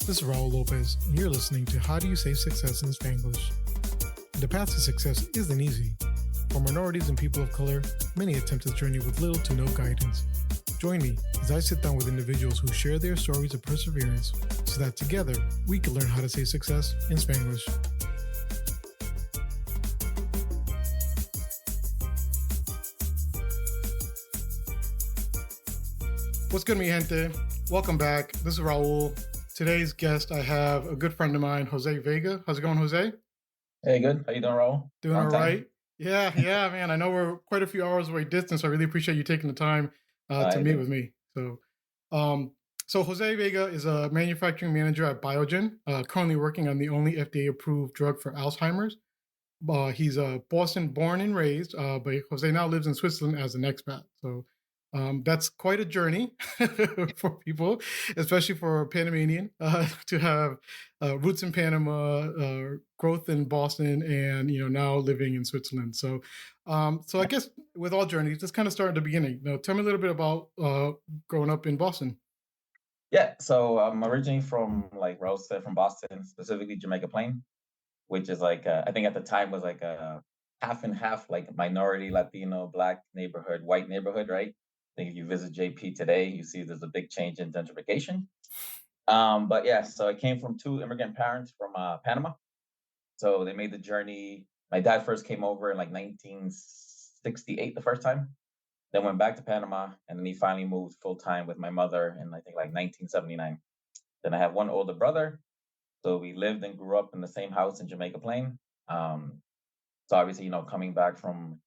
This is Raul Lopez, and you're listening to How Do You Say Success in Spanglish? The path to success isn't easy. For minorities and people of color, many attempt this journey with little to no guidance. Join me as I sit down with individuals who share their stories of perseverance so that together we can learn how to say success in Spanglish. What's good, mi gente? Welcome back. This is Raul. Today's guest, I have a good friend of mine, José Vega. How's it going, Jose? Hey, good. How you doing, Raul? Doing all right. Yeah, man. I know we're quite a few hours away distance, so I really appreciate you taking the time to meet with me. So José Vega is a manufacturing manager at Biogen, currently working on the only FDA-approved drug for Alzheimer's. He's Boston born and raised, but Jose now lives in Switzerland as an expat. So that's quite a journey for people, especially for a Panamanian, to have roots in Panama, growth in Boston, and now living in Switzerland. So, I guess with all journeys, just kind of start at the beginning. Tell me a little bit about growing up in Boston. Yeah, so I'm originally from, like Raul said, from Boston, specifically Jamaica Plain, which is like I think at the time was like a half and half, like minority, Latino, Black neighborhood, white neighborhood, right? I think if you visit JP today, you see there's a big change in gentrification. But yeah, so I came from two immigrant parents from Panama. So they made the journey. My dad first came over in like 1968 the first time, then went back to Panama, and then he finally moved full time with my mother in I think like 1979. Then I have one older brother. So we lived and grew up in the same house in Jamaica Plain. So obviously, coming back from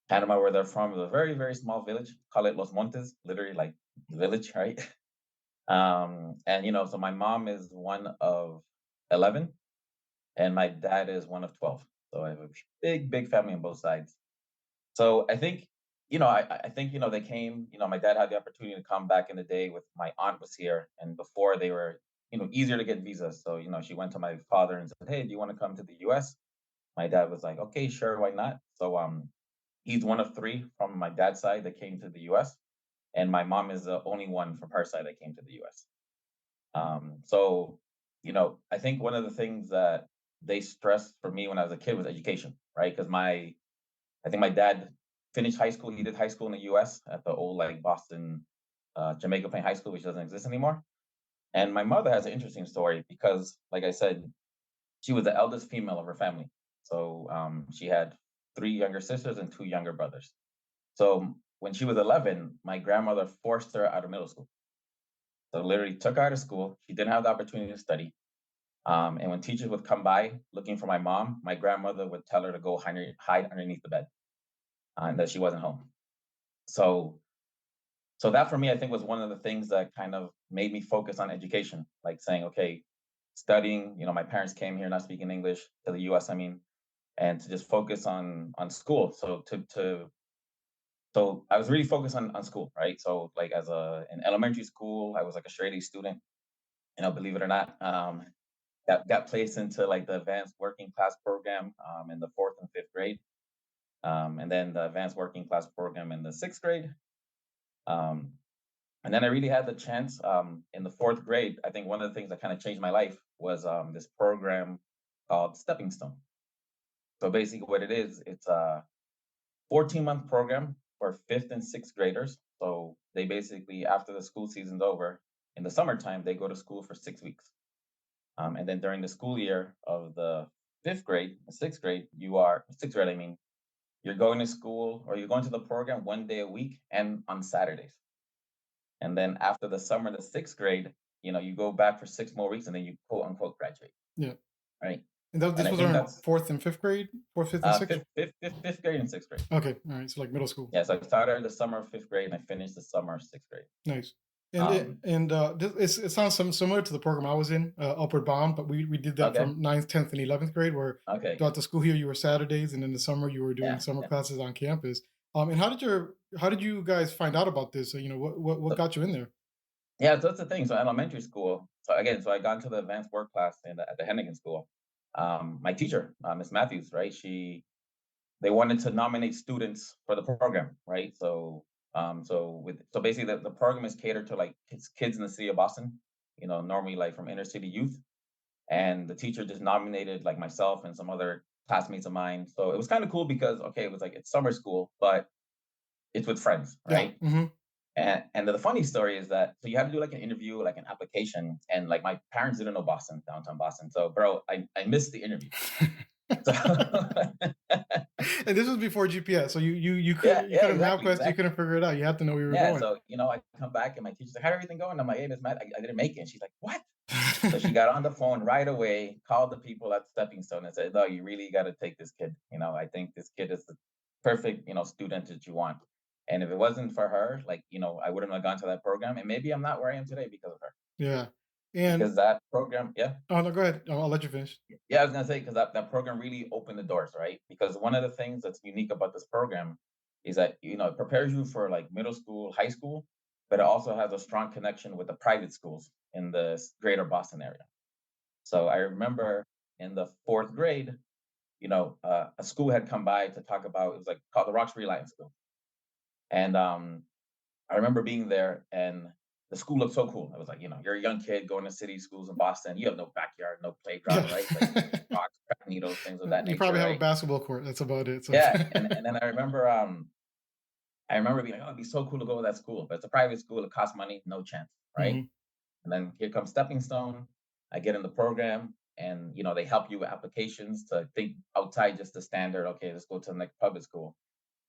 Panama, where they're from, is a very, very small village. Call it Los Montes, literally like village, right? And so my mom is one of 11, and my dad is one of 12. So I have a big, big family on both sides. So I think, I think they came. My dad had the opportunity to come back in the day with my aunt was here, and before they were, easier to get visas. So she went to my father and said, "Hey, do you want to come to the U.S.?" My dad was like, "Okay, sure, why not?" So he's one of three from my dad's side that came to the U.S., and my mom is the only one from her side that came to the U.S. So, I think one of the things that they stressed for me when I was a kid was education, right? Because I think my dad finished high school. He did high school in the U.S. at the old like Boston, Jamaica Plain High School, which doesn't exist anymore. And my mother has an interesting story because, like I said, she was the eldest female of her family. So she had 3 younger sisters and 2 younger brothers. So when she was 11, my grandmother forced her out of middle school. So literally took her out of school. She didn't have the opportunity to study. And when teachers would come by looking for my mom, my grandmother would tell her to go hide underneath the bed and that she wasn't home. So that for me, I think was one of the things that kind of made me focus on education, like saying, okay, studying, my parents came here not speaking English to the US, and to just focus on school. So I was really focused on school, right? So like in elementary school, I was like a straight A student, believe it or not, got placed into like the advanced working class program in the 4th and 5th grade. And then the advanced working class program in the 6th grade. And then I really had the chance in the 4th grade. I think one of the things that kind of changed my life was this program called Stepping Stone. So basically what it is, it's a 14-month program for 5th and 6th graders. So they basically, after the school season's over, in the summertime, they go to school for 6 weeks. And then during the school year of the 5th grade, the 6th grade, you're going to school or you're going to the program 1 day a week and on Saturdays. And then after the summer, the 6th grade, you go back for 6 more weeks and then you quote unquote graduate. Yeah. Right. And this was in 4th and 5th grade? 4th, 5th, and 6th? 5th grade and 6th grade. Okay. All right. So like middle school. Yeah. So I started the summer of 5th grade and I finished the summer of 6th grade. Nice. And it sounds similar to the program I was in, Upward Bound, but we did that from 9th, 10th, and 11th grade, where throughout the school year you were Saturdays, and in the summer you were doing summer classes on campus. And how did you guys find out about this? What got you in there? Yeah, so that's the thing. So elementary school. So I got into the advanced work class at the Hennigan School. My teacher, Miss Matthews, right? They wanted to nominate students for the program, right? So basically the program is catered to like kids in the city of Boston, normally like from inner city youth. And the teacher just nominated like myself and some other classmates of mine. So it was kind of cool because okay, it was like it's summer school, but it's with friends, Yeah. right? And the funny story is that so you have to do like an interview, like an application, and like my parents didn't know Boston, downtown Boston. So bro, I missed the interview. So And this was before GPS, so you yeah, could you yeah, couldn't exactly, MapQuest, you exactly. couldn't figure it out. You had to know where you were Yeah. going. So I come back and my teacher's like, "How's everything going?" I'm like, "Hey, Miss Matt, I didn't make it." And she's like, "What?" So she got on the phone right away, called the people at Stepping Stone and said, "No, you really got to take this kid. I think this kid is the perfect, student that you want. And if it wasn't for her, like, I wouldn't have gone to that program. And maybe I'm not where I am today because of her. Yeah. And Because that program, yeah, oh no, go ahead. I'll let you finish. yeah, I was gonna say because that program really opened the doors, right? Because one of the things that's unique about this program is that it prepares you for like middle school, high school, but it also has a strong connection with the private schools in the greater Boston area. So I remember in the fourth grade, a school had come by to talk about it was like called the Roxbury Lions School, and I remember being there, and the school looked so cool. I was like, you're a young kid going to city schools in Boston. You have no backyard, no playground, Yeah. right? Like rocks, crack needles, things of that You nature, probably have a right? basketball court. That's about it. So Yeah, and then I remember being like, oh, it'd be so cool to go to that school, but it's a private school. It costs money, no chance, right? Mhm. And then here comes Stepping Stone. I get in the program, and they help you with applications to think outside just the standard. Okay, let's go to the next public school.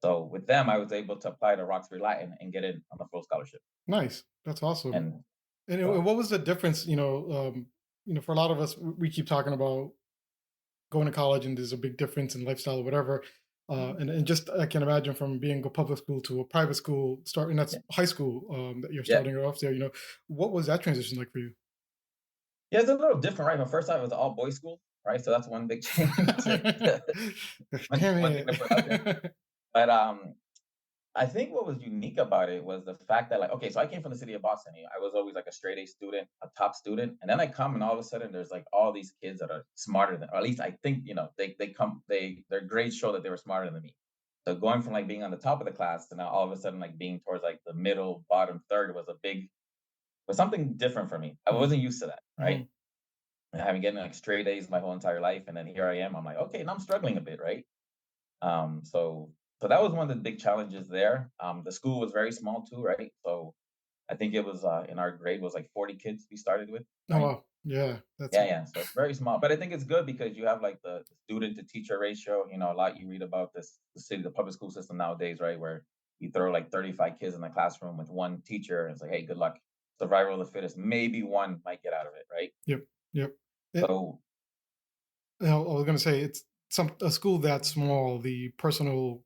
So with them, I was able to apply to Roxbury Latin and get in on the full scholarship. Nice. That's awesome. And And so what was the difference? For a lot of us, we keep talking about going to college, and there's a big difference in lifestyle or whatever. mhm, And just I can imagine from being a public school to a private school, starting that's yeah, high school that you're yeah, starting off there. What was that transition like for you? yeah. It's a little different, right? But first time it was all boys school, right? So that's one big change. one, Damn one thing to put out there. it. But I think what was unique about it was the fact that, like, okay, so I came from the city of Boston. I was always like a straight A student, a top student, and then I come and all of a sudden there's like all these kids that are smarter than, or at least I think, their grades show that they were smarter than me. So going from like being on the top of the class to now all of a sudden like being towards like the middle, bottom third was something different for me. I Mhm, wasn't used to that, right? mhm. And having getting like straight A's my whole entire life, and then here I am. I'm like, okay, now I'm struggling a bit, right? So that was one of the big challenges there. The school was very small too, right? So I think it was in our grade was like 40 kids we started with, Oh right? wow, yeah, Yeah, yeah. So it's very small, but I think it's good because you have like the student to teacher ratio. A lot you read about the public school system nowadays, right? Where you throw like 35 kids in the classroom with one teacher, and it's like, hey, good luck. Survival of the fittest. Maybe one might get out of it, right? yep, yep. So I was going to say it's a school that small. The personal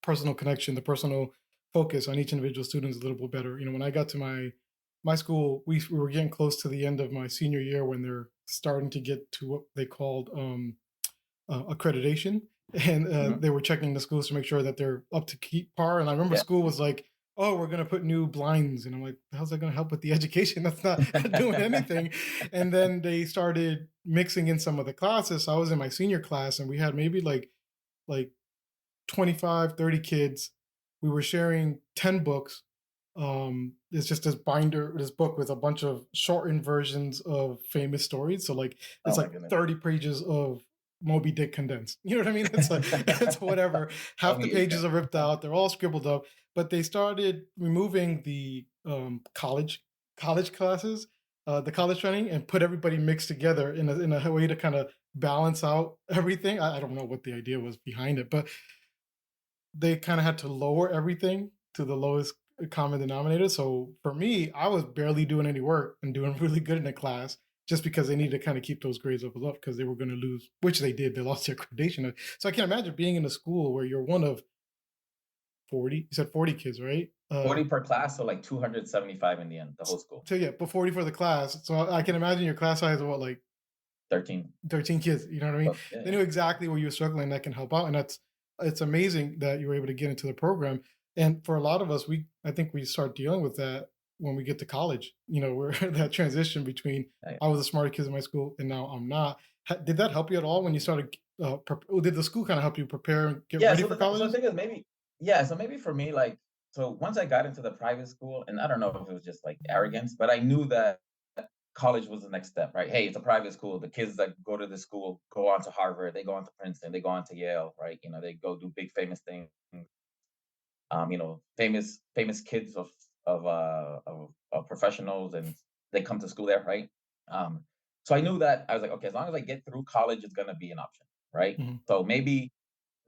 connection, the personal focus on each individual student is a little bit better. When I got to my school, we were getting close to the end of my senior year when they're starting to get to what they called accreditation, and mhm, they were checking the schools to make sure that they're up to keep par. And I remember yeah, school was like, "Oh, we're going to put new blinds," and I'm like, "How's that going to help with the education? That's not doing anything." And then they started mixing in some of the classes. So I was in my senior class, and we had maybe like 25, 30 kids. We were sharing 10 books. It's just this book with a bunch of shortened versions of famous stories. So like oh it's my like goodness. 30 pages of Moby Dick condensed. You know what I mean? It's like it's whatever. Oh Half the yeah. pages are ripped out. They're all scribbled up. But they started removing the college classes, the college training, and put everybody mixed together in a way to kind of balance out everything. I don't know what the idea was behind it, but they kind of had to lower everything to the lowest common denominator. So for me, I was barely doing any work and doing really good in the class just because they needed to kind of keep those grades levels up because they were going to lose, which they did. They lost their accreditation. So I can imagine being in a school where you're one of 40, you said 40 kids, right? 40 per class, so like 275 in the end, the whole school. So yeah, but 40 for the class. So I can imagine your class size of what, like 13. 13 kids, you know what I mean? Oh, yeah, They yeah. knew exactly where you were struggling that can help out. And it's amazing that you were able to get into the program. And for a lot of us, I think we start dealing with that when we get to college, where that transition between Yeah. I was the smartest kid in my school and now I'm not. Did that help you at all when you started? Or did the school kind of help you prepare and get Yeah, ready so for the colleges? thing is maybe for me, like, so once I got into the private school, and I don't know if it was just like arrogance, but I knew that college was the next step, right? Hey, it's a private school. The kids that go to the school go on to Harvard, they go on to Princeton, they go on to Yale, right? They go do big famous things. Famous kids of professionals, and they come to school there, right? Um, so I knew that I was like, okay, as long as I get through college, it's gonna be an option, right? Mhm. So maybe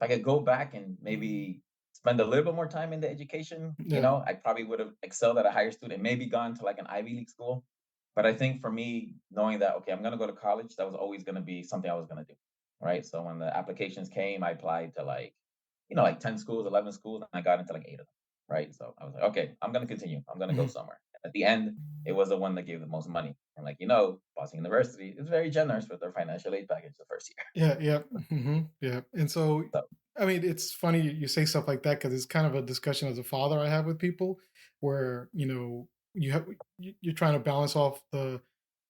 if I could go back and maybe spend a little bit more time in the education, Yeah. I probably would have excelled at a higher student, maybe gone to like an Ivy League school. But I think for me, knowing that, okay, I'm going to go to college, that was always going to be something I was going to do. Right. So when the applications came, I applied to like 10 schools, 11 schools, and I got into like eight of them. Right. So I was like, okay, I'm going to continue. I'm going to go Mhm. somewhere. At the end, it was the one that gave the most money. And Boston University is very generous with their financial aid package the first year. Yeah, yeah, yeah. And so, So, I mean, it's funny you say stuff like that because it's kind of a discussion as a father I have with people, where you're trying to balance off the,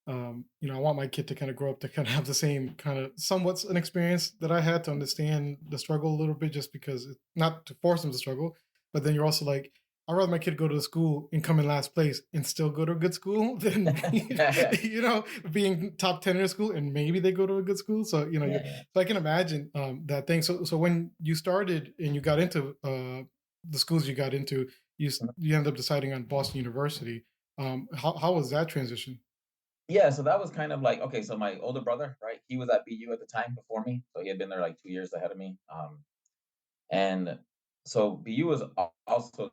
I want my kid to kind of grow up to kind of have the same kind of somewhat an experience that I had to understand the struggle a little bit, just because not to force them to struggle, but then you're also like, I'd rather my kid go to school and come in last place and still go to a good school than yeah, being top 10 in a school and maybe they go to a good school. So yeah. so I can imagine that thing. So when you started and you got into the schools you got into, you ended up deciding on Boston University. How was that transition? Yeah, so that was kind of like, okay, so my older brother, right? He was at BU at the time before me. So he had been there like 2 years ahead of me. And so BU was also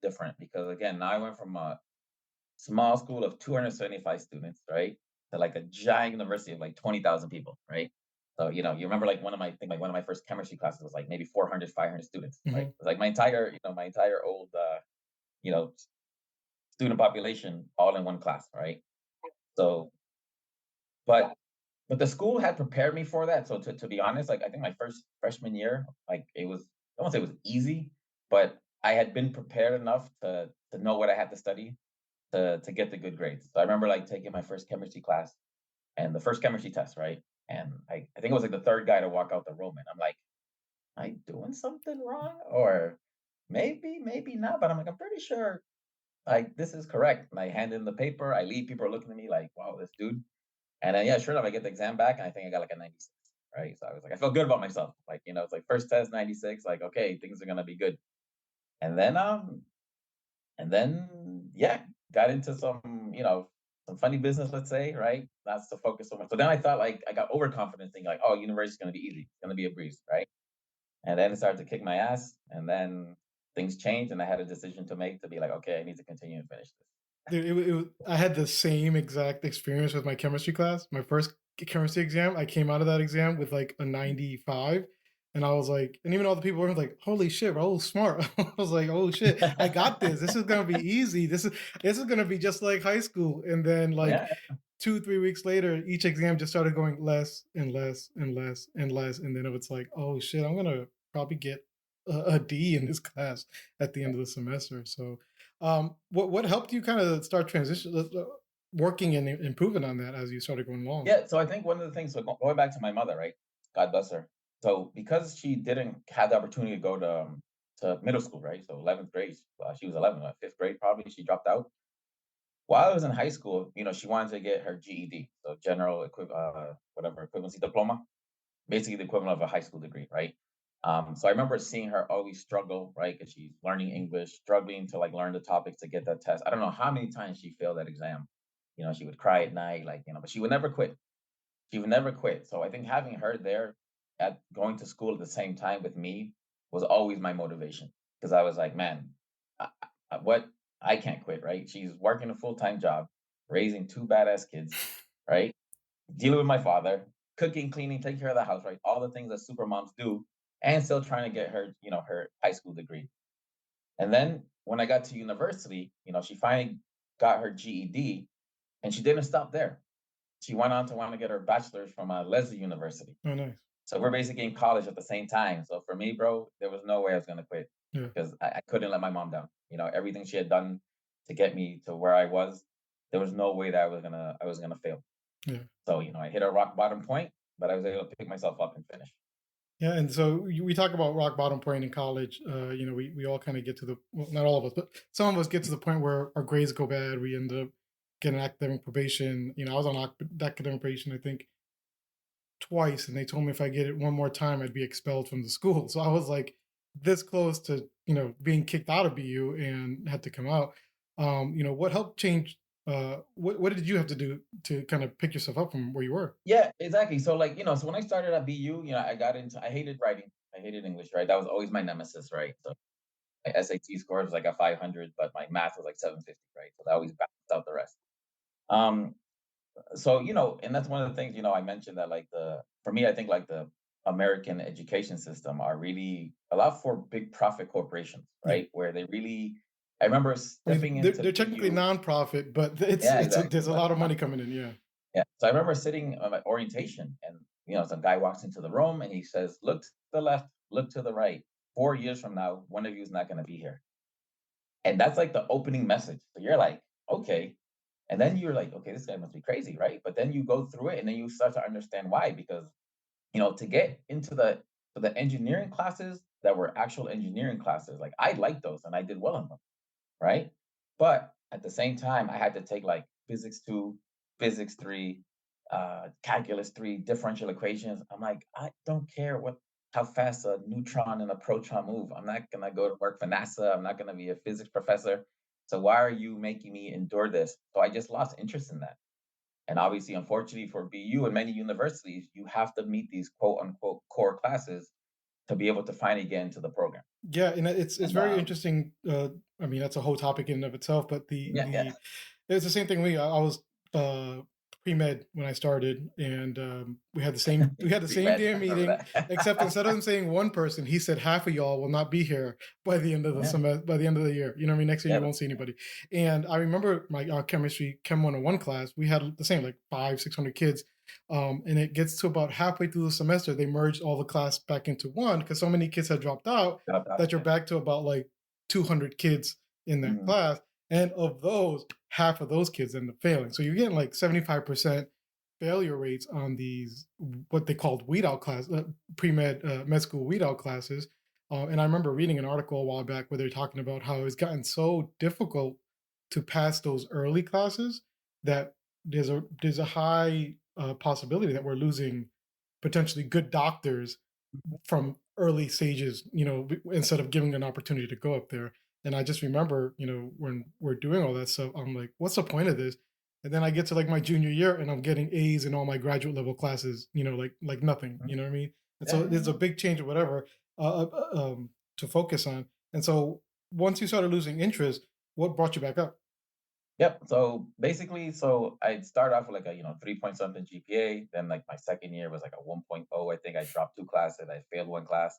different because again, now I went from a small school of 275 students, right? To like a giant university of like 20,000 people, right? So, you remember like I think like one of my first chemistry classes was like maybe 400, 500 students, right? Hmm. It was like my entire old, you know, student population all in one class, right? So, but But the school had prepared me for that. So to be honest, like I think my first freshman year, like it was I won't say it was easy, but I had been prepared enough to know what I had to study to get the good grades. So I remember like taking my first chemistry class and the first chemistry test, right? And I think it was like the third guy to walk out the room. And I'm like, am I doing something wrong? Or maybe not, but I'm like, I'm pretty sure like this is correct. And I hand in the paper, I leave, people are looking at me like, wow, this dude. And then yeah, sure enough, I get the exam back, and I think I got like a 96, right? So I was like, I felt good about myself. Like, it's like first test 96, like, okay, things are gonna be good. And then yeah, got into some funny business, let's say, right? That's to focus so much. So then I thought like I got overconfident thinking like, oh, university's gonna be easy, it's gonna be a breeze, right? And then it started to kick my ass, and then things changed, and I had a decision to make to be like, okay, I need to continue and finish this. Dude, I had the same exact experience with my chemistry class. My first chemistry exam, I came out of that exam with like a 95. And I was like, and even all the people were like, holy shit, Raul's smart. I was like, oh shit, I got this. This is gonna be easy. This is gonna be just like high school. And then like Yeah, 2 3 weeks later, each exam just started going less and less and less and less. And then it was like, oh shit, I'm gonna probably get a D in this class at the end of the semester. So what helped you kind of start transition working and improving on that as you started going along? yeah. So I think one of the things, so going back to my mother, right? God bless her. So because she didn't have the opportunity to go to middle school, right? So 11th grade, she was 11, fifth grade probably. She dropped out. While I was in high school, she wanted to get her GED, so whatever equivalency diploma, basically the equivalent of a high school degree, right? So I remember seeing her always struggle, right? Because she's learning English, struggling to like learn the topics to get that test. I don't know how many times she failed that exam. She would cry at night, like, but she would never quit. She would never quit. So I think having her there at going to school at the same time with me was always my motivation because I was like, man, what I can't quit, right? She's working a full-time job, raising two badass kids, right? Dealing with my father, cooking, cleaning, taking care of the house, right? All the things that super moms do, and still trying to get her, her high school degree. And then when I got to university, she finally got her GED, and she didn't stop there. She went on to want to get her bachelor's from Lesley University. Oh, nice. So we're basically in college at the same time. So for me, bro, there was no way I was gonna quit Yeah. because I couldn't let my mom down. Everything she had done to get me to where I was, there was no way that I was gonna fail. Yeah. So I hit a rock bottom point, but I was able to pick myself up and finish. Yeah, and so we talk about rock bottom point in college. We all kind of get to the, well, not all of us, but some of us get to the point where our grades go bad. We end up get an academic probation. I was on academic probation, I think, twice, and they told me if I get it one more time, I'd be expelled from the school. So I was like this close to being kicked out of BU and had to come out. What helped change? What did you have to do to kind of pick yourself up from where you were? Yeah, exactly. So like, so when I started at BU, I hated writing. I hated English, right? That was always my nemesis, right? So my SAT score was like a 500, but my math was like 750, right? So that always balanced out the rest. Um, so and that's one of the things, I mentioned that like for me, I think like the American education system are really a lot for big profit corporations, Yeah. right? Where they really, I remember I mean, stepping they're into technically BU. nonprofit, but Yeah, exactly. there's a But lot of money coming in. Yeah. yeah. So I remember sitting at orientation, and some guy walks into the room and he says, "Look to the left, look to the right. 4 years from now, one of you is not going to be here." And that's like the opening message. So you're like, okay. And then you're like, okay, this guy must be crazy, right? But then you go through it and then you start to understand why. Because, to get into the engineering classes that were actual engineering classes, like I liked those and I did well in them, right? But at the same time, I had to take like physics 2, physics 3, calculus 3, differential equations. I'm like, I don't care how fast a neutron and a proton move. I'm not gonna go to work for NASA. I'm not gonna be a physics professor. So why are you making me endure this? So I just lost interest in that. And obviously, unfortunately for BU and many universities, you have to meet these quote unquote core classes to be able to finally get into the program. Yeah, and it's And very interesting. I mean, that's a whole topic in and of itself. But yeah, yeah, it's the same thing. I was uh, pre med when I started, and we had the same pre-med. I damn remember meeting. Except that. instead of him saying one person, he said half of y'all will not be here by the end of the Yeah. semester. By the end of the year, you know what I mean. Next year you Yeah, won't see anybody. And I remember my chemistry Chem 101 class. We had the same, like 500-600 kids. And it gets to about halfway through the semester, they merged all the class back into one because so many kids had dropped out that you're yeah. back to about like 200 kids in that Mhm. class. And of those, half of those kids end up failing. So you're getting like 75% failure rates on these, what they called weed out class, pre-med, med school weed out classes. And I remember reading an article a while back where they're talking about how it's gotten so difficult to pass those early classes that there's a high possibility that we're losing potentially good doctors from early stages, instead of giving an opportunity to go up there. And I just remember, when we're doing all that stuff, I'm like, what's the point of this? And then I get to like my junior year and I'm getting A's in all my graduate level classes, like nothing, you know what I mean? And Yeah, so yeah, there's a yeah. big change or whatever to focus on. And so once you started losing interest, what brought you back up? Yep. So basically, so I'd start off with like a 3 point something GPA. Then like my second year was like a 1.0. I think I dropped two classes. I failed one class.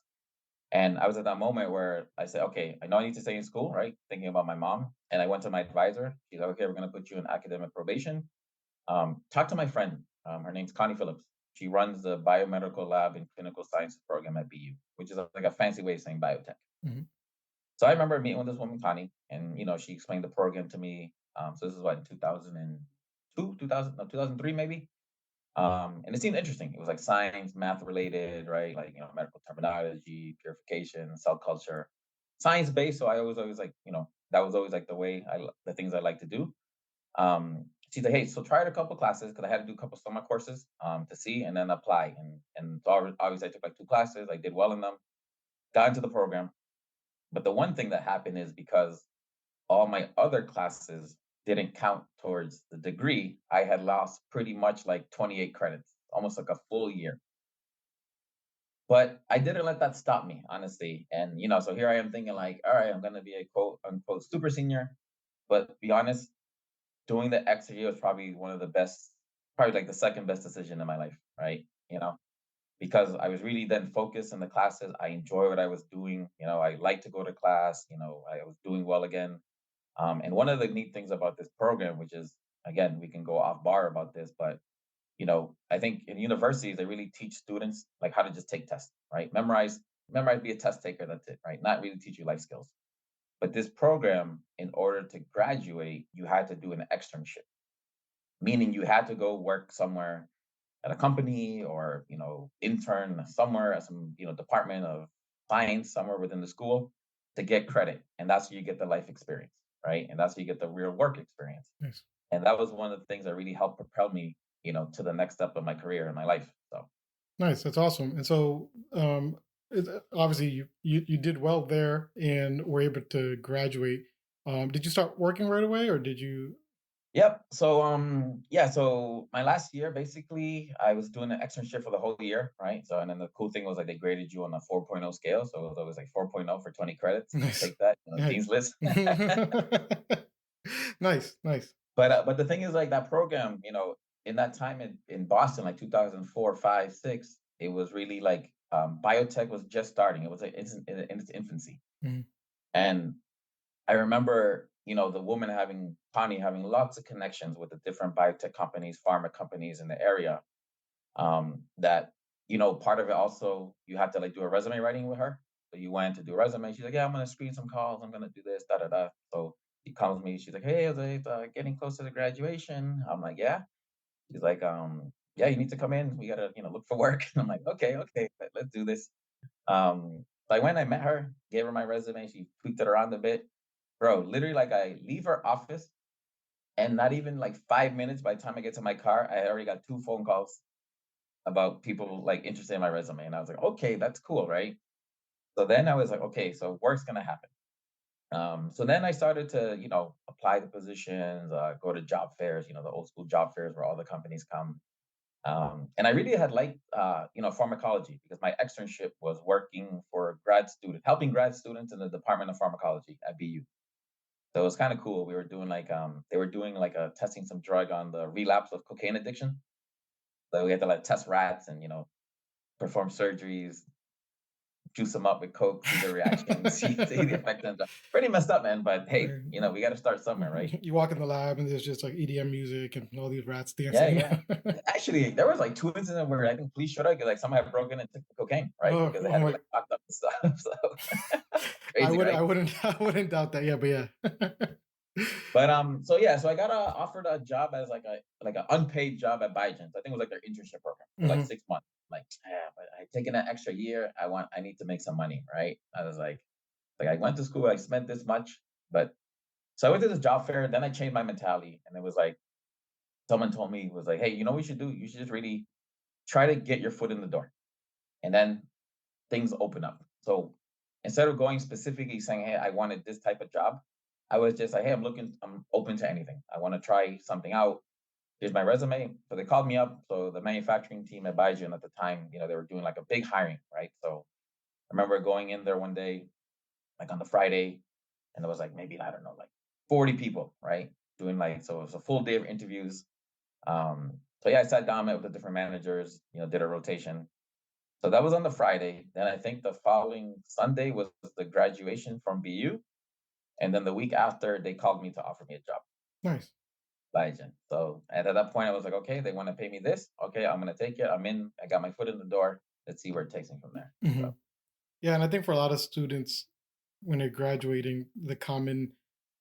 And I was at that moment where I said, okay, I know I need to stay in school, right? Thinking about my mom. And I went to my advisor. She's like, okay, we're going to put you in academic probation. Talk to my friend. Her name's Connie Phillips. She runs the biomedical lab and clinical sciences program at BU, which is like a fancy way of saying biotech. Mhm. So I remember meeting with this woman, Connie, and she explained the program to me. So this is what, in 2002, 2000, no, 2003 maybe. And it seemed interesting. It was like science, math related, right? Like medical terminology, purification, cell culture, science based. So I always like that was always like the things I like to do. She's like, hey, so try it a couple classes because I had to do a couple summer courses to see and then apply. And so obviously I took like two classes. I did well in them, got into the program. But the one thing that happened is because all my other classes didn't count towards the degree, I had lost pretty much like 28 credits, almost like a full year. But I didn't let that stop me, honestly. And so here I am thinking like, all right, I'm gonna be a quote unquote super senior. But be honest, doing the extra year was probably one of the best, probably like the second best decision in my life, right? Because I was really then focused in the classes. I enjoy what I was doing. I like to go to class. I was doing well again. And one of the neat things about this program, which is, again, we can go off bar about this, but I think in universities they really teach students like how to just take tests, right? Memorize, be a test taker. That's it, right? Not really teach you life skills. But this program, in order to graduate, you had to do an externship, meaning you had to go work somewhere at a company or intern somewhere at some department of science somewhere within the school to get credit, and that's how you get the life experience, right? And that's how you get the real work experience. Nice. And that was one of the things that really helped propel me, to the next step of my career and my life. So Nice, that's awesome. And so, obviously, you did well there and were able to graduate. Did you start working right away, or did you? yep. So yeah, so my last year basically I was doing an externship for the whole year, right? So and then the cool thing was like they graded you on a 4.0 scale. So it was always like 4.0 for 20 credits. You Nice, take that, nice, Dean's List. nice, nice. But the thing is like that program, in that time in Boston, like 2004, 5, 6, it was really like biotech was just starting. It was like in its infancy. Mhm. And I remember, the woman Connie having lots of connections with the different biotech companies, pharma companies in the area. That, part of it also, you had to like do a resume writing with her. So you went to do a resume. She's like, yeah, I'm going to screen some calls. I'm going to do this, da, da, da. So she calls me. She's like, hey, Jose, getting close to the graduation. I'm like, yeah. She's like, yeah, you need to come in. We got to, look for work. And I'm like, okay, let's do this. So I went, I met her, gave her my resume. She tweaked it around a bit. Bro, literally, like I leave her office and not even like 5 minutes by the time I get to my car, I already got 2 phone calls about people like interested in my resume. And I was like, okay, that's cool, right? So then I was like, okay, so work's gonna happen. So then I started to, apply to positions, go to job fairs, the old school job fairs where all the companies come. And I really had liked, pharmacology because my externship was working for helping grad students in the Department of Pharmacology at BU. So it was kind of cool. We were doing like, they were doing like testing some drug on the relapse of cocaine addiction. So we had to like test rats and, perform surgeries, juice them up with coke, see the reaction, see the effect on them. Pretty messed up, man. But hey, Right. we got to start somewhere, right? You walk in the lab and there's just like EDM music and all these rats Yeah, dancing. yeah. Actually, there was like 2 incidents where I think police showed up because like someone had broken and took the cocaine, right? Oh, Because they oh had it my! like locked up and stuff. So I crazy, would, right? I wouldn't, I wouldn't doubt that. Yeah, but yeah. But so yeah, so I got offered a job as like an unpaid job at Biogen. So I think it was like their internship program for like Hmm. 6 months. Like, yeah, but I taken an extra year. I need to make some money, right? I was like I went to school, I spent this much, but so I went to this job fair, then I changed my mentality, and it was like someone told me was like, hey, you know what you should do? You should just really try to get your foot in the door, and then things open up. So instead of going specifically saying, hey, I wanted this type of job, I was just like, hey, I'm open to anything. I want to try something out. Here's my resume. So they called me up. So the manufacturing team at Biogen at the time, they were doing like a big hiring, right? So I remember going in there one day, like on the Friday, and there was like maybe, I don't know, like 40 people, right? Doing like, so it was a full day of interviews. So yeah, I sat down, met with the different managers, did a rotation. So that was on the Friday. Then I think the following Sunday was the graduation from BU. And then the week after, they called me to offer me a job, Nice. Biogen. So and at that point, I was like, okay, they want to pay me this. Okay, I'm going to take it. I'm in. I got my foot in the door. Let's see where it takes me from there. Hmm. So Yeah, and I think for a lot of students, when they're graduating, the common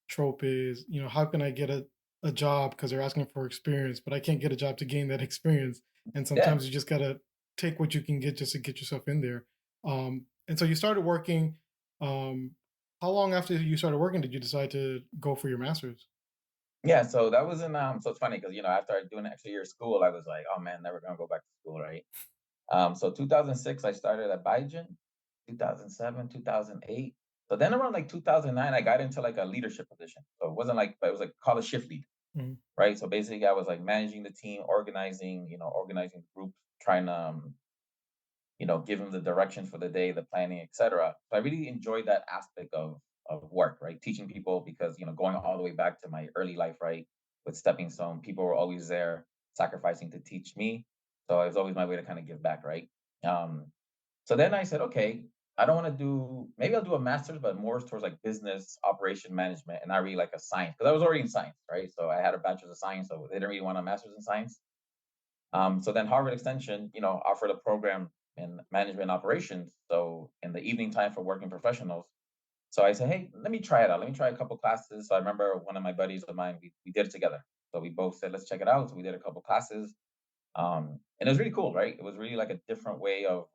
trope is, how can I get a job because they're asking for experience, but I can't get a job to gain that experience. And yeah, sometimes you just gotta take what you can get just to get yourself in there. And so you started working. Um, how long after you started working did you decide to go for your master's? yeah. So that was in. So it's funny because after I doing an extra year of school, I was like, oh man, never gonna go back to school, right? So 2006, I started at Biogen. 2007, 2008. So then around like 2009, I got into like a leadership position. So it wasn't like, but it was like called a shift lead, Mhm. right? So basically, I was like managing the team, organizing the group, trying to, give them the direction for the day, the planning, etc. So I really enjoyed that aspect of work, right? Teaching people because going all the way back to my early life, right, with Stepping Stone, people were always there sacrificing to teach me. So it was always my way to kind of give back, right? Um, so then I said, okay, I don't want to maybe I'll do a master's, but more towards like business operation management and not really like a science because I was already in science, right? So I had a bachelor's of science, so they didn't really want a master's in science. So then Harvard Extension, offered a program in management operations. So in the evening time for working professionals. So I said, hey, let me try it out. Let me try a couple classes. So I remember one of my buddies of mine, we did it together. So we both said, let's check it out. So we did a couple classes. And it was really cool, right? It was really like a different way of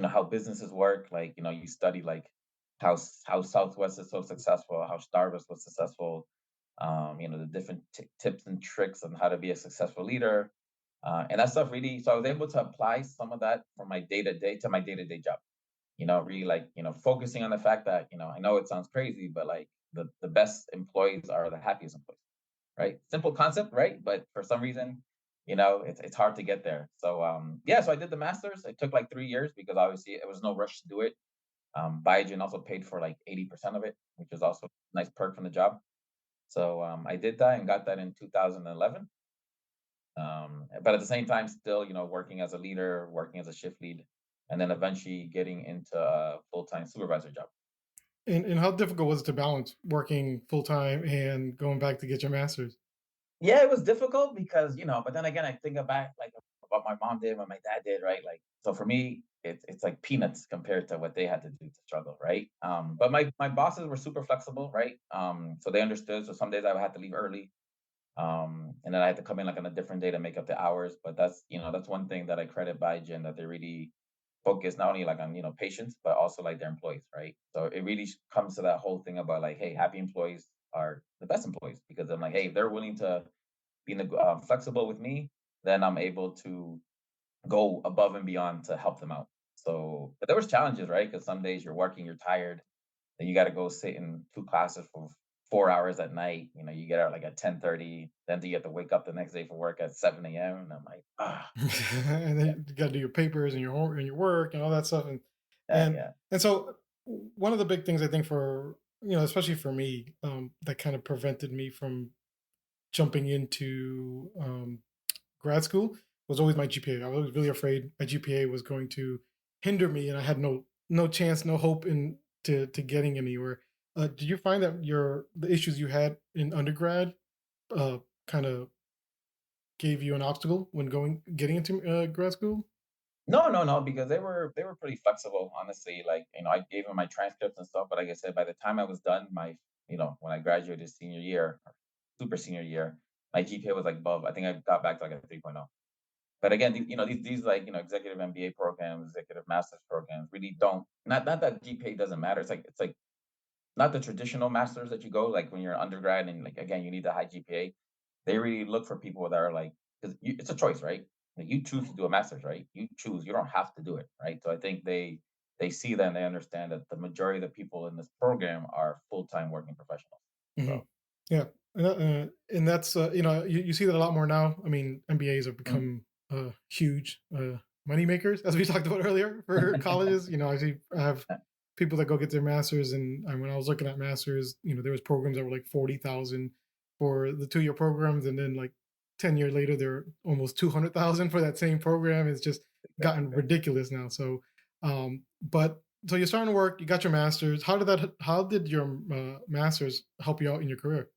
how businesses work. Like you study like how Southwest is so successful, how Starbucks was successful, the different tips and tricks on how to be a successful leader. And that stuff really, so I was able to apply some of that from my day to day to my day to day job. Really like, focusing on the fact that, I know it sounds crazy, but like the best employees are the happiest employees, right? Simple concept, right? But for some reason, it's hard to get there. So yeah, so I did the masters. It took like 3 years because obviously it was no rush to do it. Biogen also paid for like 80% of it, which is also a nice perk from the job. So I did that and got that in 2011. But at the same time, still, working as a leader, working as a shift lead, and then eventually getting into a full-time supervisor job. And how difficult was it to balance working full time and going back to get your master's? Yeah, it was difficult because, but then again, I think about like what my mom did, what my dad did, right? Like, so for me, it's like peanuts compared to what they had to do to struggle, right? But my bosses were super flexible, right? So they understood. So some days I would have to leave early, and then I had to come in like on a different day to make up the hours. But that's one thing that I credit Biogen, that they really focus not only like on patients, but also like their employees, right? So it really comes to that whole thing about like, hey, happy employees are the best employees, because I'm like, hey, if they're willing to be flexible with me, then I'm able to go above and beyond to help them out. So, but there was challenges, right? Because some days you're working, you're tired, then you got to go sit in two classes for 4 hours at night. You get out like at 10:30, then you have to wake up the next day for work at 7 a.m. And I'm like, And then you got to do your papers and and your work and all that stuff. And yeah. and so one of the big things I think for especially for me, that kind of prevented me from jumping into grad school was always my GPA. I was really afraid my GPA was going to hinder me, and I had no chance, no hope in to getting anywhere. Did you find that the issues you had in undergrad kind of gave you an obstacle when getting into grad school? No, no, no, because they were pretty flexible, honestly. Like, I gave them my transcripts and stuff, but like I said, by the time I was done, when I graduated senior year, or super senior year, my GPA was like above. I think I got back to like a 3.0. But again, these like executive MBA programs, executive master's programs really don't, not that GPA doesn't matter. It's like not the traditional masters that you go like when you're undergrad, and like again you need the high GPA. They really look for people that are like, because it's a choice, right? Like, you choose to do a master's, right? You choose. You don't have to do it, right? So I think they see that and they understand that the majority of the people in this program are full-time working professionals. Hmm. So Yeah, and that's you see that a lot more now. I mean, MBAs have mm. become huge money makers, as we talked about earlier for colleges. I have people that go get their masters, and when I was looking at masters, there was programs that were like 40,000 for the 2 year programs, and then like 10 years later, they're almost 200,000 for that same program. It's just gotten Exactly. ridiculous now. So, but so you're starting to work. You got your masters. How did your masters help you out in your career?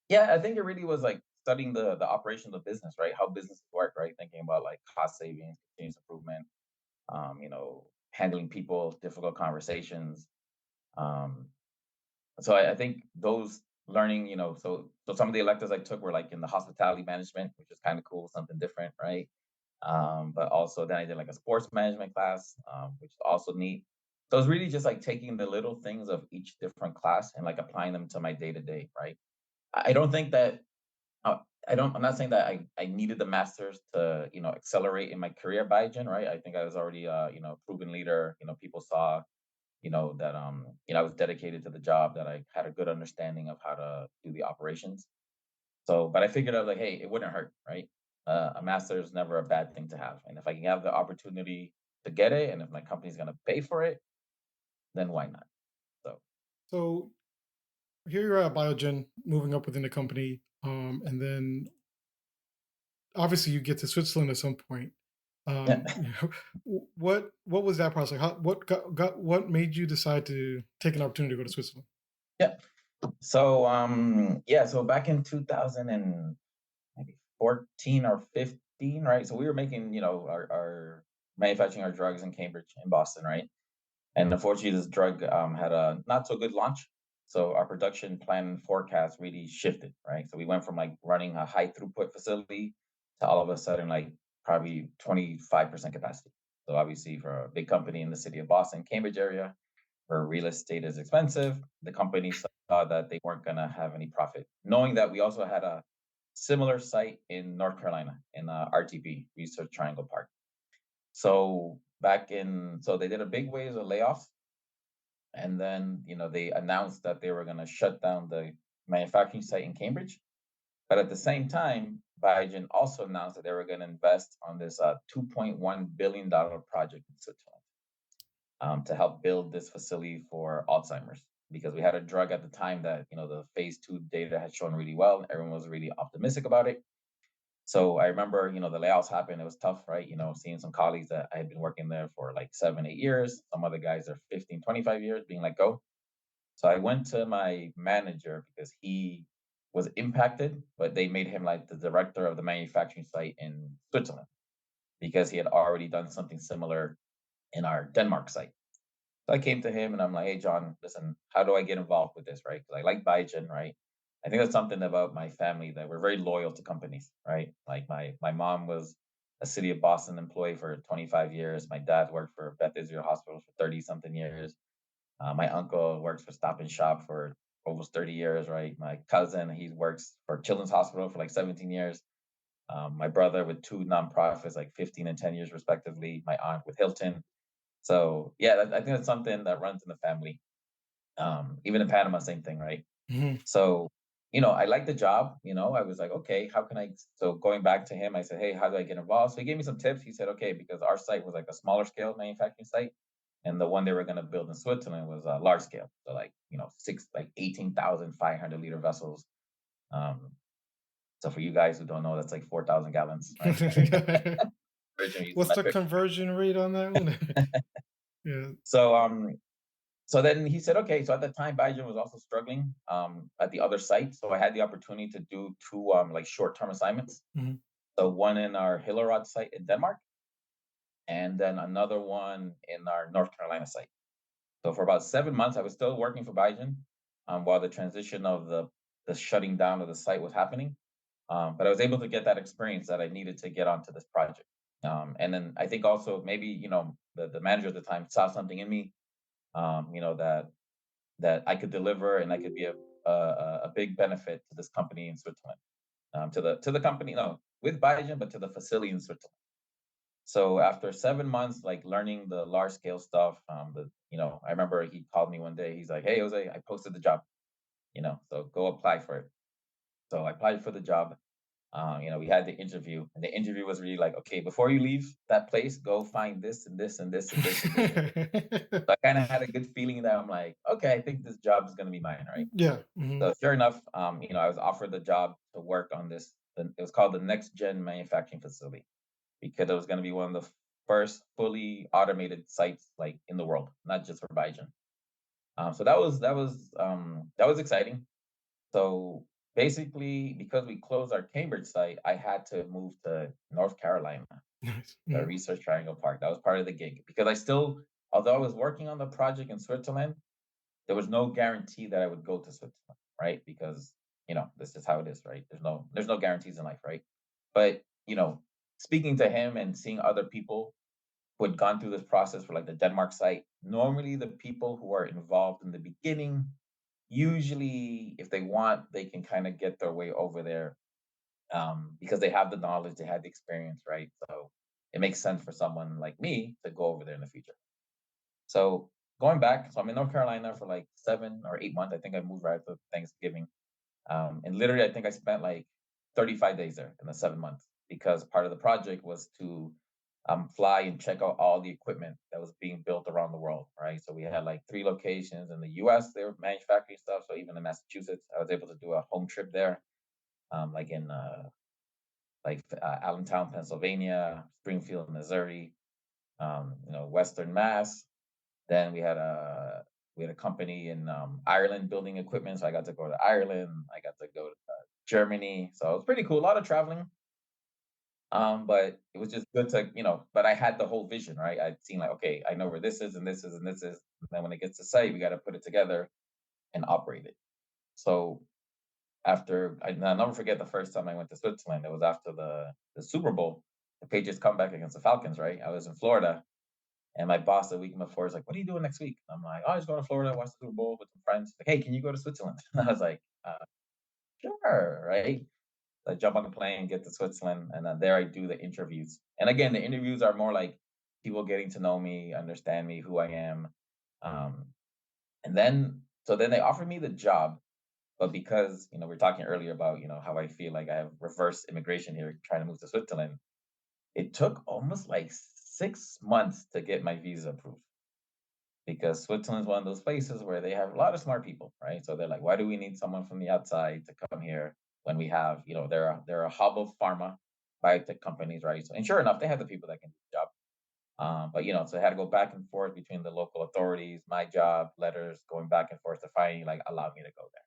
Yeah, I think it really was like studying the operations of business, right? How businesses work, right? Thinking about like cost savings, continuous improvement, handling people, difficult conversations. Um, so I think those learning, so some of the electives I took were like in the hospitality management, which is kind of cool, something different, right? But also then I did like a sports management class, which is also neat. So it's really just like taking the little things of each different class and like applying them to my day to day, right? I don't think that I'm not saying that I needed the masters to, accelerate in my career by Gen, right? I think I was already a proven leader. People saw, that I was dedicated to the job, that I had a good understanding of how to do the operations. So, but I figured out like, hey, it wouldn't hurt, right? A master is never a bad thing to have. And if I can have the opportunity to get it, and if my company's gonna pay for it, then why not? So So here you're at Biogen, moving up within the company, and then obviously you get to Switzerland at some point. yeah. What was that process? What made you decide to take an opportunity to go to Switzerland? Yeah. So yeah, so back in 2000 and maybe 14 or 15, right? So we were making, our manufacturing our drugs in Cambridge, in Boston, right? And unfortunately, this drug had a not so good launch. So our production plan and forecast really shifted, right? So we went from like running a high throughput facility to all of a sudden like probably 25% capacity. So obviously, for a big company in the city of Boston, Cambridge area, where real estate is expensive, the company that they weren't going to have any profit, knowing that we also had a similar site in North Carolina in RTP, Research Triangle Park. So so they did a big wave of layoffs, and then they announced that they were going to shut down the manufacturing site in Cambridge. But at the same time, Biogen also announced that they were going to invest on this $2.1 billion project in Switzerland to help build this facility for Alzheimer's, because we had a drug at the time that the phase 2 data had shown really well. Everyone was really optimistic about it. So I remember, the layoffs happened. It was tough, right? Seeing some colleagues that I had been working there for like 7, 8 years. Some other guys are 15, 25 years being let go. So I went to my manager because he was impacted, but they made him like the director of the manufacturing site in Switzerland because he had already done something similar in our Denmark site. So I came to him and I'm like, hey, John, listen, how do I get involved with this, right? Because I like Biogen, right? I think that's something about my family that we're very loyal to companies, right? Like my mom was a city of Boston employee for 25 years. My dad worked for Beth Israel Hospital for 30 something years. My uncle works for Stop and Shop for almost 30 years, right? My cousin, he works for Children's Hospital for like 17 years. My brother with two nonprofits, like 15 and 10 years respectively. My aunt with Hilton. So yeah, I think that's something that runs in the family. Even in Panama, same thing, right? Mhm. So, I like the job. I was like, okay, how can I? So going back to him, I said, hey, how do I get involved? So he gave me some tips. He said, okay, because our site was like a smaller scale manufacturing site, and the one they were going to build in Switzerland was a large scale. So like, 18,500 liter vessels. Um, so for you guys who don't know, that's like 4,000 gallons, right? Originally used What's the metric. conversion rate on that one? Yeah. So so then he said, okay. So at the time, Biogen was also struggling at the other site. So I had the opportunity to do two like short term assignments. Mhm. So one in our Hillerød site in Denmark, and then another one in our North Carolina site. So for about 7 months, I was still working for Biogen while the transition of the shutting down of the site was happening. But I was able to get that experience that I needed to get onto this project. And then I think also maybe the manager at the time saw something in me, that I could deliver and I could be a big benefit to this company in Switzerland, to the company, with Biogen, but to the facility in Switzerland. So after 7 months, like learning the large scale stuff, I remember he called me one day. He's like, "Hey, Jose, I posted the job, so go apply for it." So I applied for the job. We had the interview, and the interview was really like, okay, before you leave that place, go find this and this and this and this and this. So I kind of had a good feeling that I'm like, okay, I think this job is going to be mine, right? Yeah. Mhm. So sure enough, I was offered the job to work on this. It was called the Next Gen Manufacturing Facility because it was going to be one of the first fully automated sites like in the world, not just for Biogen. So that was exciting. So basically, because we closed our Cambridge site, I had to move to North Carolina, Nice. the Mhm. Research Triangle Park. That was part of the gig because although I was working on the project in Switzerland, there was no guarantee that I would go to Switzerland, right? Because this is how it is, right? There's no guarantees in life, right? But speaking to him and seeing other people who had gone through this process for like the Denmark site, normally the people who are involved in the beginning, usually if they want, they can kind of get their way over there because they have the knowledge, they had the experience, right? So it makes sense for someone like me to go over there in the future. So going back, so I'm in North Carolina for like 7 or 8 months. I think I moved right after Thanksgiving. And literally, I think I spent like 35 days there in the 7 months because part of the project was to fly and check out all the equipment that was being built around the world, right? So we had like 3 locations in the US, they were manufacturing stuff. So even in Massachusetts, I was able to do a home trip there, like in Allentown, Pennsylvania, Springfield, Missouri, Western Mass. Then we had a company in Ireland building equipment, so I got to go to Ireland. I got to go to Germany, so it was pretty cool. A lot of traveling, but it was just good to But I had the whole vision, right? I'd seen like, okay, I know where this is and this is and this is. And then when it gets to site, we got to put it together and operate it. So I'll never forget the first time I went to Switzerland. It was after the Super Bowl, the Patriots come back against the Falcons, right? I was in Florida, And my boss the week before is like, "What are you doing next week?" I'm like, "Oh, I just going to Florida, watch the Super Bowl with some friends." Like, "Hey, can you go to Switzerland?" And I was like, "Sure, right." I jump on the plane, get to Switzerland, and then there I do the interviews. And again, the interviews are more like people getting to know me, understand me, who I am. Um, and then, so then they offered me the job, but because we are talking earlier about how I feel like I have reverse immigration here, trying to move to Switzerland, it took almost like 6 months to get my visa approved because Switzerland's one of those places where they have a lot of smart people, right? So they're like, why do we need someone from the outside to come here when we have, they're a hub of pharma biotech companies, right? So, and sure enough, they have the people that can do the job. But so I had to go back and forth between the local authorities, my job, letters, going back and forth to finally like allow me to go there.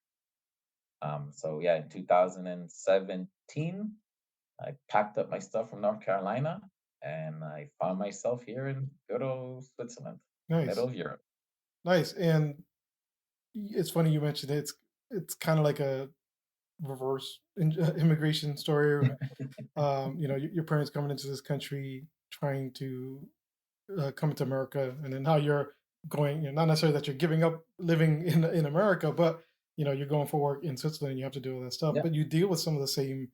So yeah, in 2017, I packed up my stuff from North Carolina and I found myself here in good old Switzerland, Nice, middle of Europe. nice. And it's funny you mentioned it. It's kind of like a reverse immigration story. Your parents coming into this country trying to come to America, and then how you're going. Not necessarily that you're giving up living in America, but you're going for work in Switzerland. And you have to do all that stuff, Yeah, but you deal with some of the same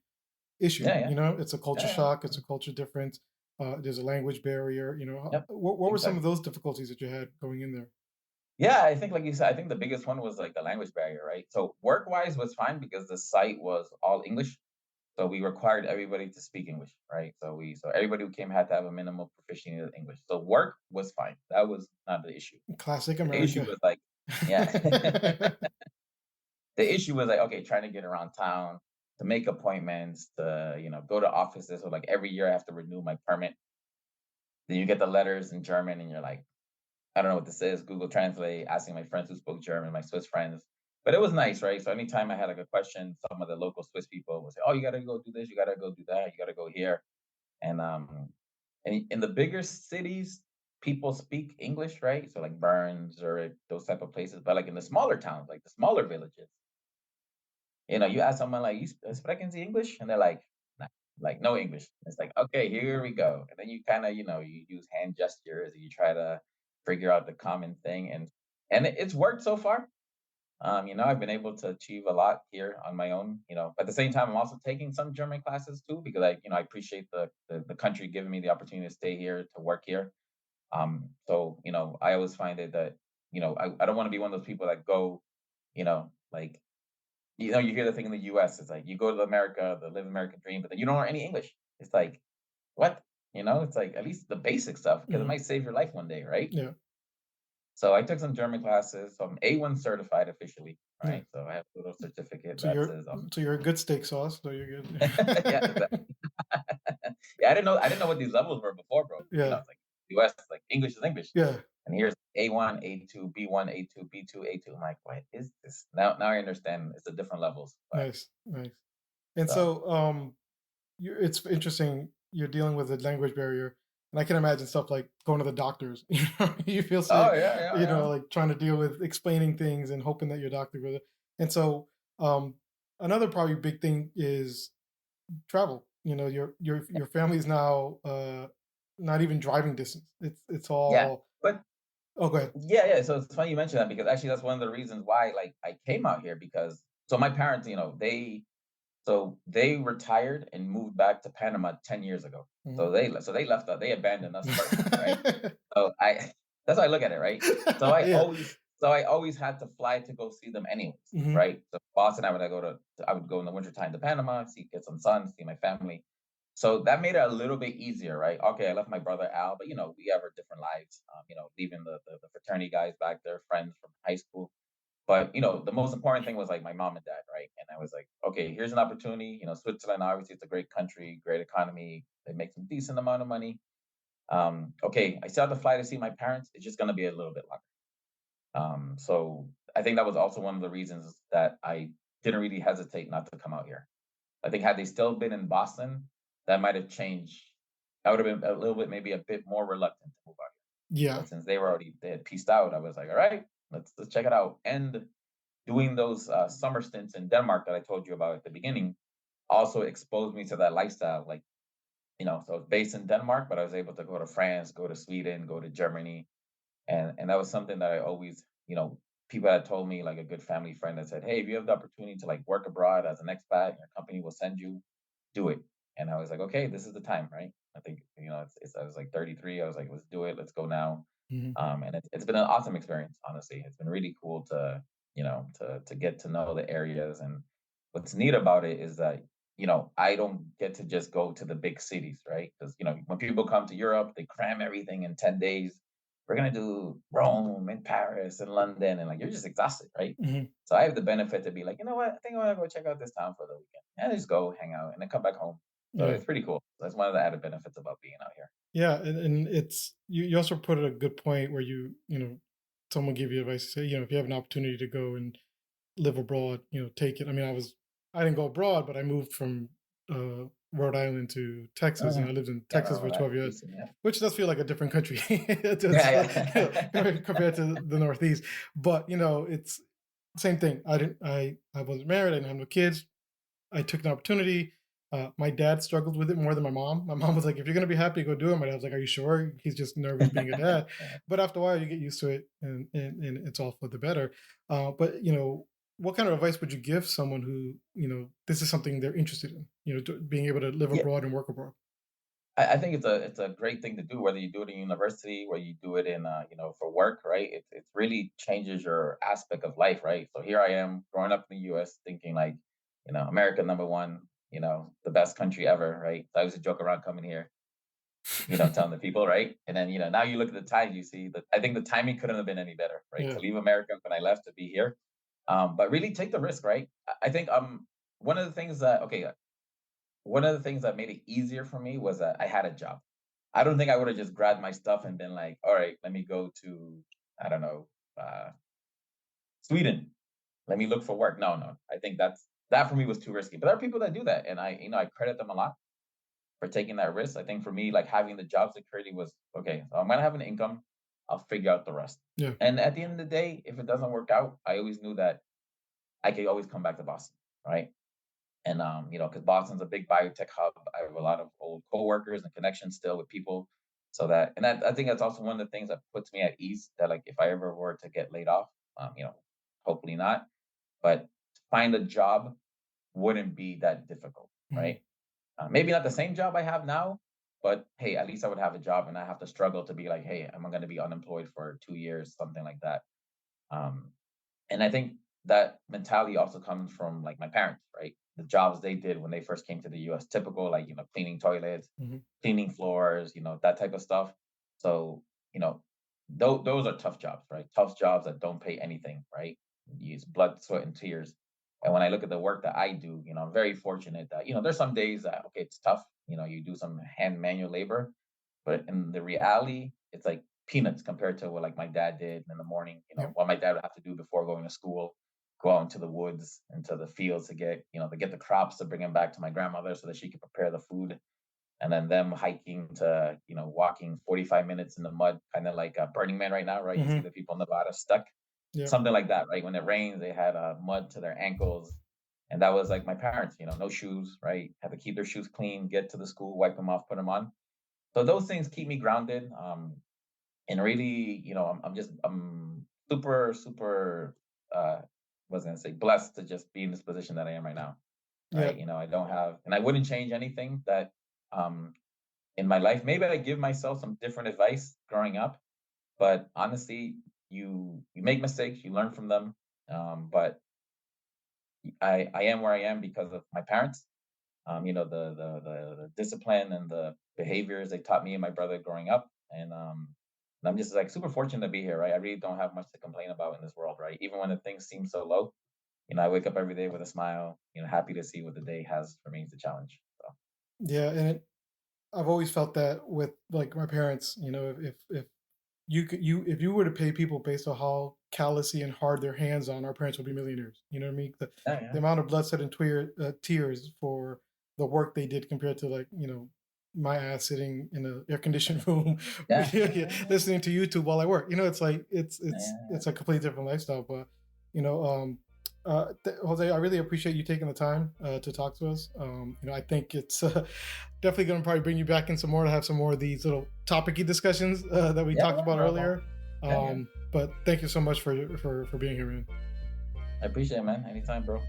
issue. yeah, yeah, It's a culture yeah, yeah. shock. It's a culture difference. There's a language barrier. Yep, What were some of exactly. those difficulties that you had going in there? Yeah, I think like you said, I think the biggest one was like the language barrier, right? So work-wise was fine because the site was all English. So we required everybody to speak English, right? So everybody who came had to have a minimal proficiency in English. So work was fine. That was not the issue. Classic The issue America. was like, yeah. The issue was like, okay, trying to get around town, to make appointments, to go to offices. So like every year I have to renew my permit. Then you get the letters in German and you're like, I don't know what this is. Google Translate, asking my friends who spoke German, my Swiss friends. But it was nice, right? So anytime I had like a question, some of the local Swiss people would say, "Oh, you gotta go do this, you gotta go do that, you gotta go here." And in the bigger cities, people speak English, right? So like Bern, Zurich, those type of places. But like in the smaller towns, like the smaller villages, you ask someone like, "You sprechen Sie English?" And they're "Nah," like no English. It's like, okay, here we go. And then you kind of, you use hand gestures, and you try to figure out the common thing, and it's worked so far. I've been able to achieve a lot here on my own. At the same time, I'm also taking some German classes too because I appreciate the country giving me the opportunity to stay here to work here. So I always find it that I don't want to be one of those people that go, like you hear the thing in the US, it's like you go to America, the live American dream, but then you don't learn any English. It's like, what? It's like at least the basic stuff because it Mhm. might save your life one day, right? Yeah, So I took some German classes. So I'm A1 certified officially, yeah. right? So I have a little certificate So that you're says so you're a good steak sauce. So you're yeah, good. exactly. Yeah, I didn't know what these levels were before, bro. Yeah, It's like US, like English is English. yeah. And here's A1, A2, B1, A2, B2, A2. I'm like, what is this? Now I understand it's the different levels. But Nice, nice. And so so, it's interesting. You're dealing with a language barrier, and I can imagine stuff like going to the doctors. You feel oh sick. yeah, yeah, yeah. Like trying to deal with explaining things and hoping that your doctor will. And so, um, another probably big thing is travel. Your family's now not even driving distance. It's Yeah. all. But Oh, go ahead. yeah, yeah. So it's funny you mentioned that because actually that's one of the reasons why like I came out here because so my parents, they retired and moved back to Panama 10 years ago. Mhm. So they left us, they abandoned us first, right? So I that's how I look at it, right? So I Yeah. always so I always had to fly to go see them anyways, Hmm. right? So Boston, I would go in the wintertime to Panama, get some sun, see my family. So that made it a little bit easier, right? Okay, I left my brother Al, but we have our different lives. Leaving the fraternity guys back there, friends from high school. But the most important thing was like my mom and dad, right? And I was like, okay, here's an opportunity. Switzerland obviously it's a great country, great economy. They make some decent amount of money. Okay, I still have to fly to see my parents. It's just gonna be a little bit longer. So I think that was also one of the reasons that I didn't really hesitate not to come out here. I think had they still been in Boston, that might have changed. I would have been a little bit, maybe a bit more reluctant to move out here. Yeah. But since they had pieced out, I was like, all right, let's check it out. And doing those summer stints in Denmark that I told you about at the beginning also exposed me to that lifestyle. Like so it's based in Denmark, but I was able to go to France, go to Sweden, go to Germany, and that was something that I always, people had told me, like a good family friend that said, "Hey, if you have the opportunity to like work abroad as an expat, your company will send you, do it." And I was like, "Okay, this is the time, right?" I think I was like 33. I was like, "Let's do it. Let's go now." Hmm. And it's been an awesome experience, honestly. It's been really cool to to get to know the areas. And what's neat about it is that I don't get to just go to the big cities, right? Because when people come to Europe, they cram everything in 10 days. We're gonna do Rome and Paris and London, and like you're just exhausted, right? Hmm. So I have the benefit to be like, you know what? I think I want to go check out this town for the weekend, and just go hang out, and then come back home. So Yeah. it's pretty cool. That's one of the added benefits about being out here. Yeah, and it's you also put a good point where someone give you advice to say, if you have an opportunity to go and live abroad, take it. I mean, I didn't go abroad, but I moved from Rhode Island to Texas. Mhm. I lived in Yeah, Texas for Rhode 12 Island, years, Houston, yeah. which does feel like a different country. It's, Yeah, compared to the Northeast. But it's same thing. I wasn't married. I didn't have no kids. I took an opportunity. My dad struggled with it more than my mom. My mom was like, "If you're gonna be happy, go do it." My dad was like, "Are you sure?" He's just nervous being a dad. yeah. But after a while, you get used to it, and it's all for the better. But what kind of advice would you give someone who this is something they're interested in? Being able to live Yeah, abroad and work abroad. I think it's a great thing to do, whether you do it in university, whether you do it in for work, right? It really changes your aspect of life, right? So here I am growing up in the US thinking like, America number one, the best country ever, right? So I used to joke around coming here, telling the people, right? And then, now you look at the time, you see that I think the timing couldn't have been any better, right? Yeah. To leave America when I left to be here. But really take the risk, right? I think one of the things that okay, one of the things that made it easier for me was that I had a job. I don't think I would have just grabbed my stuff and been like, all right, let me go to, I don't know, uh, Sweden. Let me look for work. No, no. I think that for me was too risky. But there are people that do that. And I credit them a lot for taking that risk. I think for me, like having the job security was okay. So I'm gonna have an income. I'll figure out the rest. Yeah. And at the end of the day, if it doesn't work out, I always knew that I could always come back to Boston, right? And because Boston's a big biotech hub, I have a lot of old coworkers and connections still with people. So I think that's also one of the things that puts me at ease. That like if I ever were to get laid off, hopefully not, but to find a job wouldn't be that difficult, Mhm. right? Maybe not the same job I have now, but hey, at least I would have a job and I have to struggle to be like, hey, am I going to be unemployed for 2 years, something like that. Um, and I think that mentality also comes from like my parents, right? The jobs they did when they first came to the US, typical like, cleaning toilets, Mhm. cleaning floors, that type of stuff. So, you know, those are tough jobs, right? Tough jobs that don't pay anything, right? You use blood, sweat, and tears. And when I look at the work that I do, I'm very fortunate that, there's some days that, okay, it's tough. You do some hand manual labor, but in the reality, it's like peanuts compared to what like my dad did in the morning, Yep. what my dad would have to do before going to school, go out into the woods, into the fields to get the crops to bring them back to my grandmother so that she could prepare the food. And then them hiking to, walking 45 minutes in the mud, kind of like Burning Man right now, right? You see Mhm. the people in Nevada stuck, Yep. something like that, right? When it rains, they had mud to their ankles. And that was like my parents, no shoes, right? Had to keep their shoes clean, get to the school, wipe them off, put them on. So those things keep me grounded. And really, I'm super, super, was gonna say blessed to just be in this position that I am right now, Yeah. right? I don't have, and I wouldn't change anything that, um, in my life. Maybe I give myself some different advice growing up, but honestly, you make mistakes, you learn from them. But I am where I am because of my parents. The discipline and the behaviors they taught me and my brother growing up, and I'm just like super fortunate to be here, right? I really don't have much to complain about in this world, right? Even when the things seem so low, I wake up every day with a smile, happy to see what the day has for me as a challenge. So Yeah. I've always felt that with like my parents. If if you were to pay people based on how callously and hard their hands on, our parents would be millionaires. You know what I mean? yeah, The yeah, amount of blood, sweat, and tears for the work they did compared to like my ass sitting in an air conditioned room yeah, yeah, listening to YouTube while I work. It's like yeah, it's a completely different lifestyle. But you know, um, Jose, I really appreciate you taking the time to talk to us. I think it's definitely going to probably bring you back in some more to have some more of these little topicy discussions that we talked about earlier. But thank you so much for being here, man. I appreciate it, man. Anytime, bro.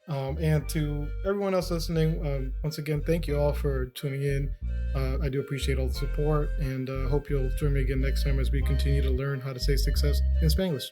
And to everyone else listening, once again, thank you all for tuning in. I do appreciate all the support, and hope you'll join me again next time as we continue to learn how to say success in Spanglish.